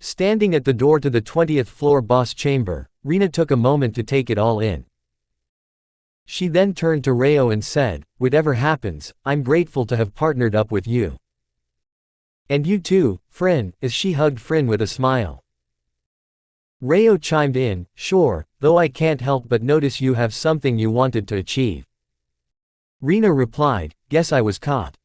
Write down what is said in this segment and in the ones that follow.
Standing at the door to the 20th floor boss chamber, Rina took a moment to take it all in. She then turned to Reo and said, "Whatever happens, I'm grateful to have partnered up with you. And you too, Frin," as she hugged Frin with a smile. Reo chimed in, "Sure, though I can't help but notice you have something you wanted to achieve." Rina replied, "Guess I was caught."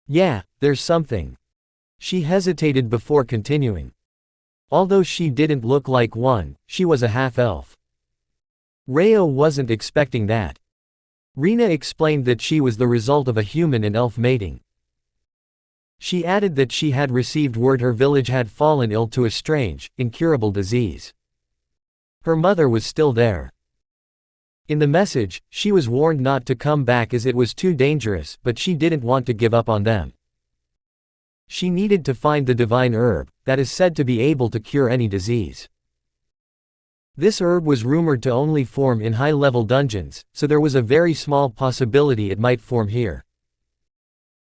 "Yeah, there's something." She hesitated before continuing. Although she didn't look like one, she was a half-elf. Reo wasn't expecting that. Rina explained that she was the result of a human and elf mating. She added that she had received word her village had fallen ill to a strange, incurable disease. Her mother was still there. In the message, she was warned not to come back as it was too dangerous, but she didn't want to give up on them. She needed to find the divine herb, that is said to be able to cure any disease. This herb was rumored to only form in high-level dungeons, so there was a very small possibility it might form here.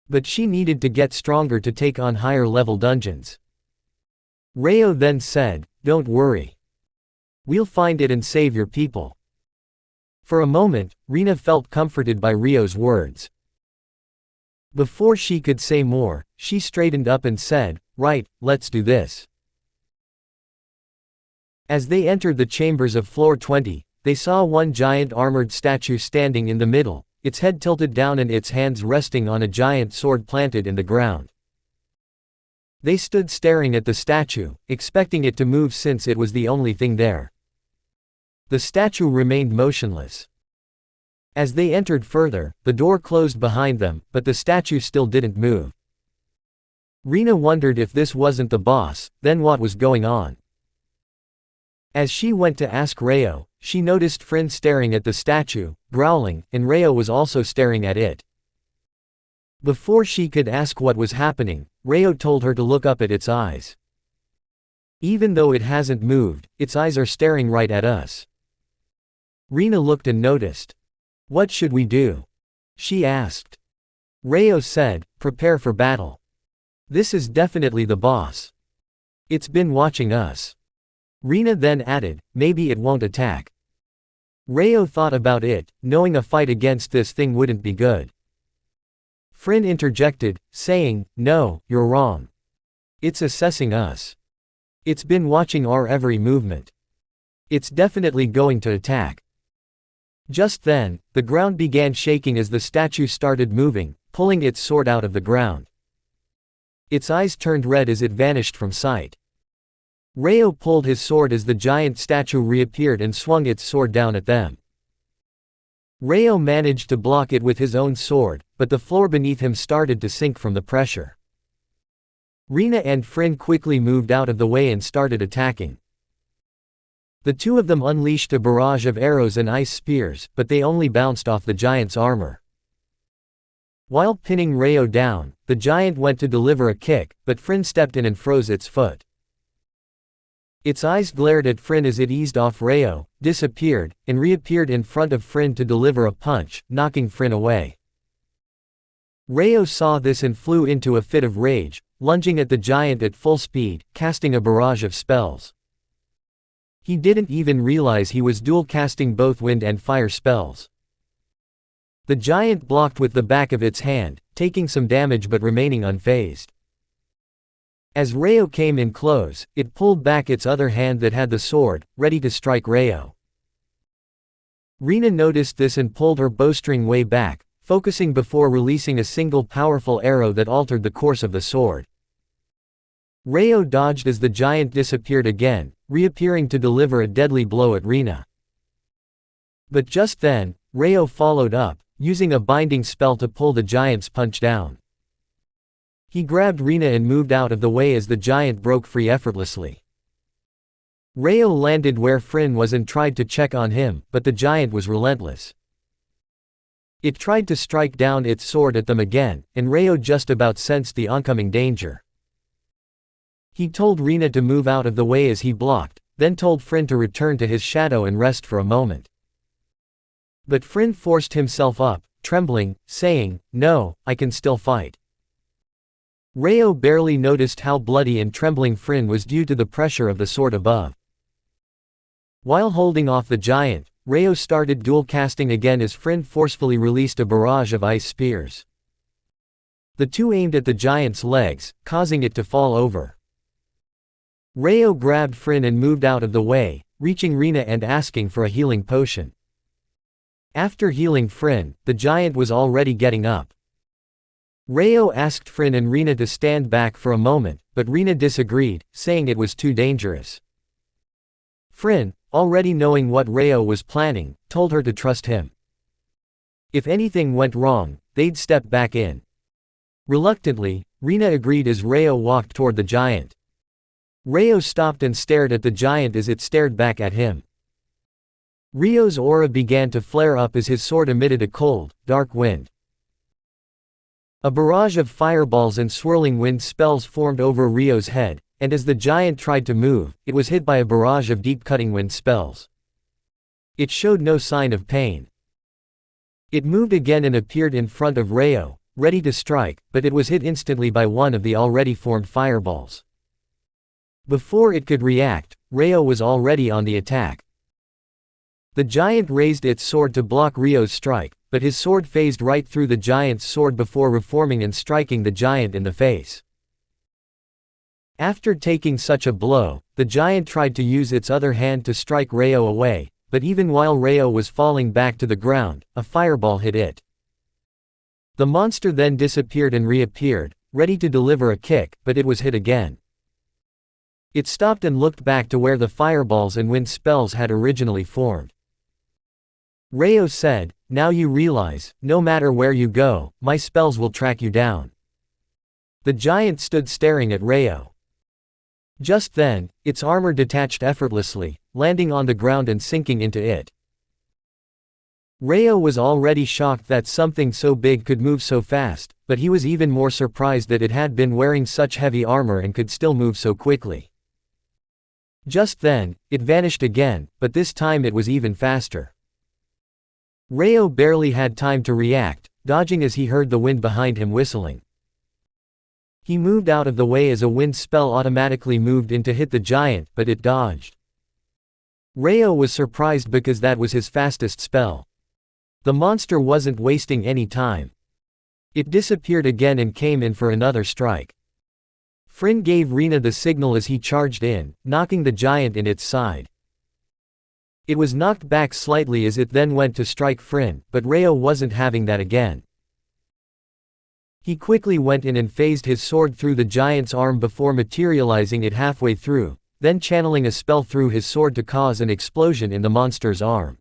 But she needed to get stronger to take on higher-level dungeons. Reo then said, "Don't worry. We'll find it and save your people." For a moment, Rina felt comforted by Reo's words. Before she could say more, she straightened up and said, "Right, let's do this." As they entered the chambers of floor 20, they saw one giant armored statue standing in the middle, its head tilted down and its hands resting on a giant sword planted in the ground. They stood staring at the statue, expecting it to move since it was the only thing there. The statue remained motionless. As they entered further, the door closed behind them, but the statue still didn't move. Rina wondered if this wasn't the boss, then what was going on? As she went to ask Reo, she noticed Frin staring at the statue, growling, and Reo was also staring at it. Before she could ask what was happening, Reo told her to look up at its eyes. "Even though it hasn't moved, its eyes are staring right at us." Rina looked and noticed. "What should we do?" she asked. Reo said, "Prepare for battle. This is definitely the boss. It's been watching us." Rina then added, "Maybe it won't attack." Reo thought about it, knowing a fight against this thing wouldn't be good. Frin interjected, saying, "No, you're wrong. It's assessing us. It's been watching our every movement. It's definitely going to attack." Just then, the ground began shaking as the statue started moving, pulling its sword out of the ground. Its eyes turned red as it vanished from sight. Reo pulled his sword as the giant statue reappeared and swung its sword down at them. Reo managed to block it with his own sword, but the floor beneath him started to sink from the pressure. Rina and Frin quickly moved out of the way and started attacking. The two of them unleashed a barrage of arrows and ice spears, but they only bounced off the giant's armor. While pinning Reo down, the giant went to deliver a kick, but Frin stepped in and froze its foot. Its eyes glared at Frin as it eased off Reo, disappeared, and reappeared in front of Frin to deliver a punch, knocking Frin away. Reo saw this and flew into a fit of rage, lunging at the giant at full speed, casting a barrage of spells. He didn't even realize he was dual-casting both wind and fire spells. The giant blocked with the back of its hand, taking some damage but remaining unfazed. As Reo came in close, it pulled back its other hand that had the sword, ready to strike Reo. Rina noticed this and pulled her bowstring way back, focusing before releasing a single powerful arrow that altered the course of the sword. Reo dodged as the giant disappeared again, reappearing to deliver a deadly blow at Rina. But just then, Reo followed up, using a binding spell to pull the giant's punch down. He grabbed Rina and moved out of the way as the giant broke free effortlessly. Reo landed where Frin was and tried to check on him, but the giant was relentless. It tried to strike down its sword at them again, and Reo just about sensed the oncoming danger. He told Rina to move out of the way as he blocked, then told Frin to return to his shadow and rest for a moment. But Frin forced himself up, trembling, saying, "No, I can still fight." Reo barely noticed how bloody and trembling Frin was due to the pressure of the sword above. While holding off the giant, Reo started dual casting again as Frin forcefully released a barrage of ice spears. The two aimed at the giant's legs, causing it to fall over. Reo grabbed Frin and moved out of the way, reaching Rina and asking for a healing potion. After healing Frin, the giant was already getting up. Reo asked Frin and Rina to stand back for a moment, but Rina disagreed, saying it was too dangerous. Frin, already knowing what Reo was planning, told her to trust him. If anything went wrong, they'd step back in. Reluctantly, Rina agreed as Reo walked toward the giant. Reo stopped and stared at the giant as it stared back at him. Reo's aura began to flare up as his sword emitted a cold, dark wind. A barrage of fireballs and swirling wind spells formed over Reo's head, and as the giant tried to move, it was hit by a barrage of deep cutting wind spells. It showed no sign of pain. It moved again and appeared in front of Reo, ready to strike, but it was hit instantly by one of the already formed fireballs. Before it could react, Reo was already on the attack. The giant raised its sword to block Reo's strike, but his sword phased right through the giant's sword before reforming and striking the giant in the face. After taking such a blow, the giant tried to use its other hand to strike Reo away, but even while Reo was falling back to the ground, a fireball hit it. The monster then disappeared and reappeared, ready to deliver a kick, but it was hit again. It stopped and looked back to where the fireballs and wind spells had originally formed. Reo said, "Now you realize, no matter where you go, my spells will track you down." The giant stood staring at Reo. Just then, its armor detached effortlessly, landing on the ground and sinking into it. Reo was already shocked that something so big could move so fast, but he was even more surprised that it had been wearing such heavy armor and could still move so quickly. Just then, it vanished again, but this time it was even faster. Reo barely had time to react, dodging as he heard the wind behind him whistling. He moved out of the way as a wind spell automatically moved in to hit the giant, but it dodged. Reo was surprised because that was his fastest spell. The monster wasn't wasting any time. It disappeared again and came in for another strike. Frin gave Rina the signal as he charged in, knocking the giant in its side. It was knocked back slightly as it then went to strike Frin, but Reo wasn't having that again. He quickly went in and phased his sword through the giant's arm before materializing it halfway through, then channeling a spell through his sword to cause an explosion in the monster's arm.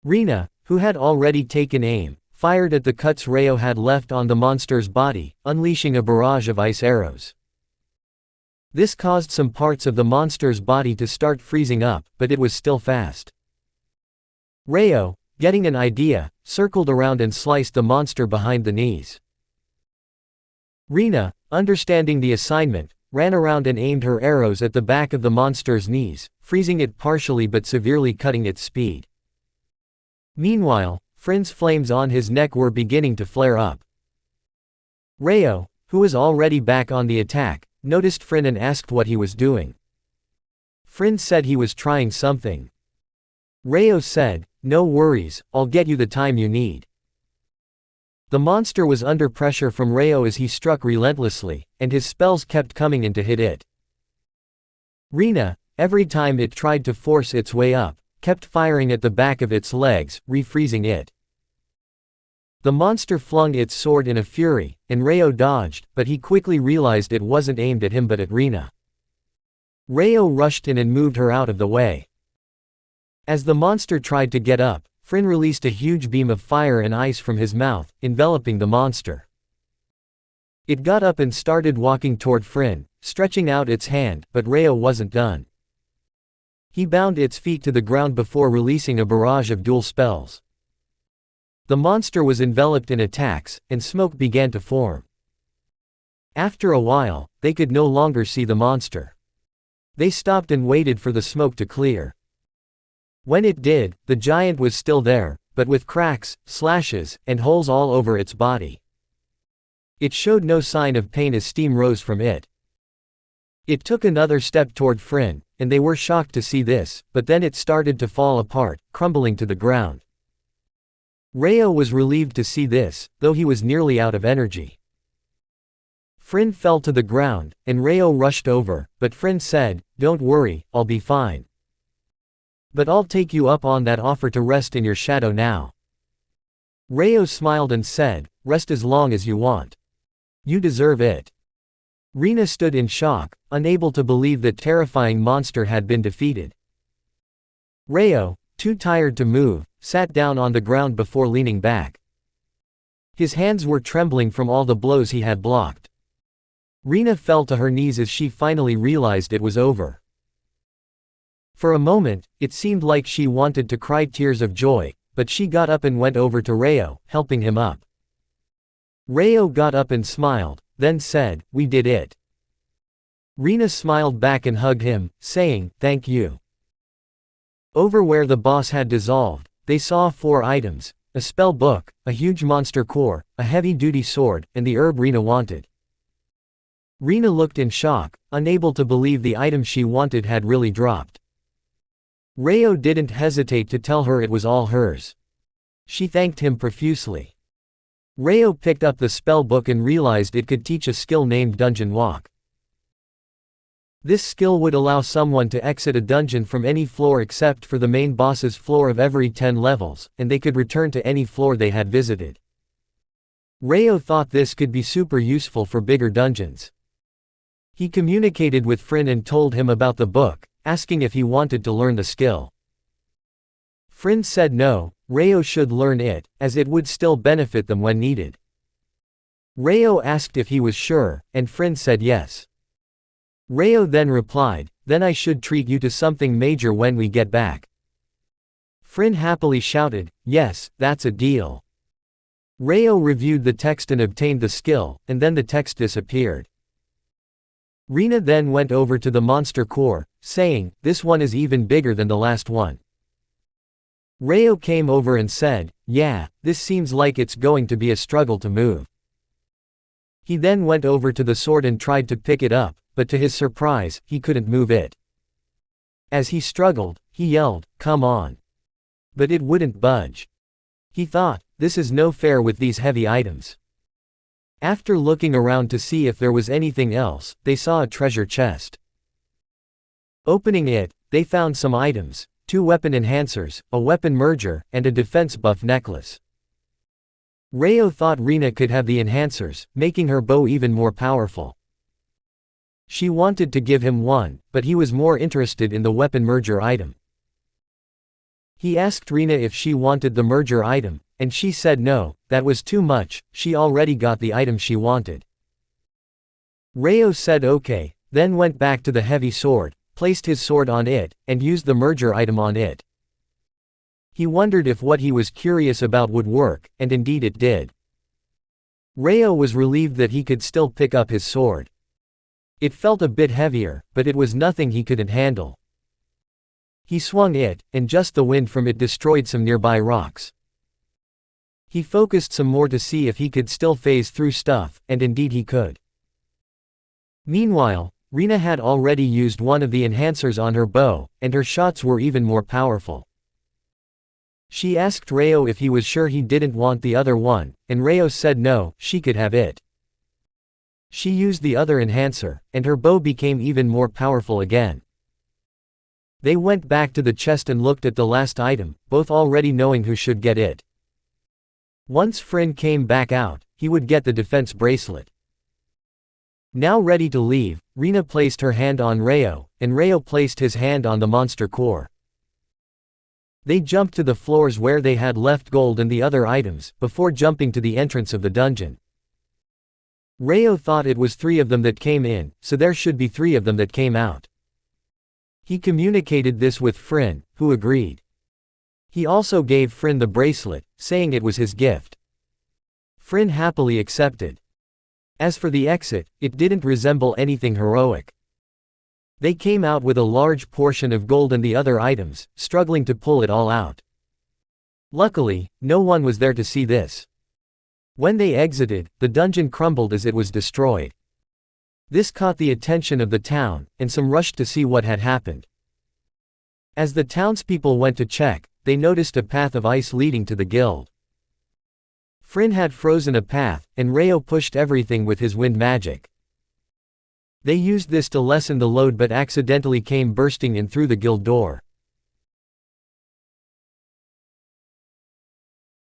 Rina, who had already taken aim, fired at the cuts Reo had left on the monster's body, unleashing a barrage of ice arrows. This caused some parts of the monster's body to start freezing up, but it was still fast. Reo, getting an idea, circled around and sliced the monster behind the knees. Rina, understanding the assignment, ran around and aimed her arrows at the back of the monster's knees, freezing it partially but severely cutting its speed. Meanwhile, Frin's flames on his neck were beginning to flare up. Reo, who was already back on the attack, noticed Frin and asked what he was doing. Frin said he was trying something. Reo said, "No worries, I'll get you the time you need." The monster was under pressure from Reo as he struck relentlessly, and his spells kept coming in to hit it. Rina, every time it tried to force its way up, kept firing at the back of its legs, refreezing it. The monster flung its sword in a fury, and Reo dodged, but he quickly realized it wasn't aimed at him but at Rina. Reo rushed in and moved her out of the way. As the monster tried to get up, Frin released a huge beam of fire and ice from his mouth, enveloping the monster. It got up and started walking toward Frin, stretching out its hand, but Reo wasn't done. He bound its feet to the ground before releasing a barrage of dual spells. The monster was enveloped in attacks, and smoke began to form. After a while, they could no longer see the monster. They stopped and waited for the smoke to clear. When it did, the giant was still there, but with cracks, slashes, and holes all over its body. It showed no sign of pain as steam rose from it. It took another step toward Frin, and they were shocked to see this, but then it started to fall apart, crumbling to the ground. Reo was relieved to see this, though he was nearly out of energy. Frin fell to the ground, and Reo rushed over, but Frin said, "Don't worry, I'll be fine. But I'll take you up on that offer to rest in your shadow now." Reo smiled and said, "Rest as long as you want. You deserve it." Rina stood in shock, unable to believe that terrifying monster had been defeated. Reo, too tired to move, sat down on the ground before leaning back. His hands were trembling from all the blows he had blocked. Rina fell to her knees as she finally realized it was over. For a moment, it seemed like she wanted to cry tears of joy, but she got up and went over to Reo, helping him up. Reo got up and smiled, then said, "We did it." Rina smiled back and hugged him, saying, "Thank you." Over where the boss had dissolved, they saw 4 items: a spell book, a huge monster core, a heavy-duty sword, and the herb Rina wanted. Rina looked in shock, unable to believe the item she wanted had really dropped. Reo didn't hesitate to tell her it was all hers. She thanked him profusely. Reo picked up the spell book and realized it could teach a skill named Dungeon Walk. This skill would allow someone to exit a dungeon from any floor except for the main boss's floor of every 10 levels, and they could return to any floor they had visited. Reo thought this could be super useful for bigger dungeons. He communicated with Frin and told him about the book, asking if he wanted to learn the skill. Frin said no, Reo should learn it, as it would still benefit them when needed. Reo asked if he was sure, and Frin said yes. Reo then replied, "Then I should treat you to something major when we get back." Frin happily shouted, "Yes, that's a deal." Reo reviewed the text and obtained the skill, and then the text disappeared. Rina then went over to the monster core, saying, "This one is even bigger than the last one." Reo came over and said, "Yeah, this seems like it's going to be a struggle to move." He then went over to the sword and tried to pick it up, but to his surprise, he couldn't move it. As he struggled, he yelled, "Come on." But it wouldn't budge. He thought, this is no fair with these heavy items. After looking around to see if there was anything else, they saw a treasure chest. Opening it, they found some items: 2 weapon enhancers, a weapon merger, and a defense buff necklace. Reo thought Rina could have the enhancers, making her bow even more powerful. She wanted to give him one, but he was more interested in the weapon merger item. He asked Rina if she wanted the merger item, and she said no, that was too much, she already got the item she wanted. Reo said okay, then went back to the heavy sword, placed his sword on it, and used the merger item on it. He wondered if what he was curious about would work, and indeed it did. Reo was relieved that he could still pick up his sword. It felt a bit heavier, but it was nothing he couldn't handle. He swung it, and just the wind from it destroyed some nearby rocks. He focused some more to see if he could still phase through stuff, and indeed he could. Meanwhile, Rina had already used one of the enhancers on her bow, and her shots were even more powerful. She asked Reo if he was sure he didn't want the other one, and Reo said no, she could have it. She used the other enhancer, and her bow became even more powerful again. They went back to the chest and looked at the last item, both already knowing who should get it. Once Frin came back out, he would get the defense bracelet. Now ready to leave, Rina placed her hand on Reo, and Reo placed his hand on the monster core. They jumped to the floors where they had left gold and the other items, before jumping to the entrance of the dungeon. Reo thought it was 3 of them that came in, so there should be 3 of them that came out. He communicated this with Frin, who agreed. He also gave Frin the bracelet, saying it was his gift. Frin happily accepted. As for the exit, it didn't resemble anything heroic. They came out with a large portion of gold and the other items, struggling to pull it all out. Luckily, no one was there to see this. When they exited, the dungeon crumbled as it was destroyed. This caught the attention of the town, and some rushed to see what had happened. As the townspeople went to check, they noticed a path of ice leading to the guild. Fryn had frozen a path, and Rayo pushed everything with his wind magic. They used this to lessen the load but accidentally came bursting in through the guild door.